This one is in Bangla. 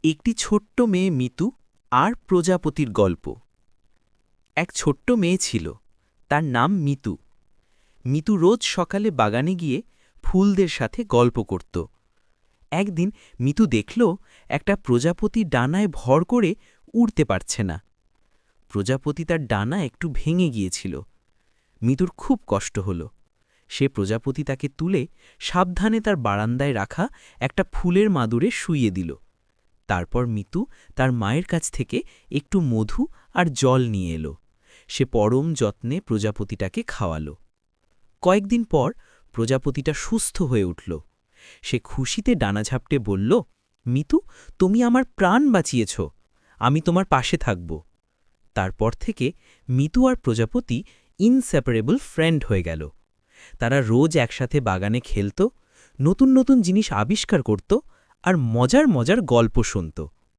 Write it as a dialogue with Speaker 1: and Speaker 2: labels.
Speaker 1: একটি ছোট্ট মেয়ে মিতু আর প্রজাপতির গল্প। এক ছোট্ট মেয়ে ছিল, তার নাম মিতু। মিতু রোজ সকালে বাগানে গিয়ে ফুলদের সাথে গল্প করত। একদিন মিতু দেখল একটা প্রজাপতি ডানায় ভর করে উড়তে পারছে না। প্রজাপতি তার ডানা একটু ভেঙে গিয়েছিল। মিতুর খুব কষ্ট হল। সে প্রজাপতি তাকে তুলে সাবধানে তার বারান্দায় রাখা একটা ফুলের মাদুরে শুইয়ে দিল। তারপর মিতু তার মায়ের কাছ থেকে একটু মধু আর জল নিয়ে এলো। সে পরম যত্নে প্রজাপতিটাকে খাওয়ালো। কয়েকদিন পর প্রজাপতিটা সুস্থ হয়ে উঠল। সে খুশিতে ডানা ঝাপটে বলল, মিতু, তুমি আমার প্রাণ বাঁচিয়েছ, আমি তোমার পাশে থাকব। তারপর থেকে মিতু আর প্রজাপতি ইনসেপারেবল ফ্রেন্ড হয়ে গেল। তারা রোজ একসাথে বাগানে খেলত, নতুন নতুন জিনিস আবিষ্কার করত আর মজার মজার গল্প শুনত।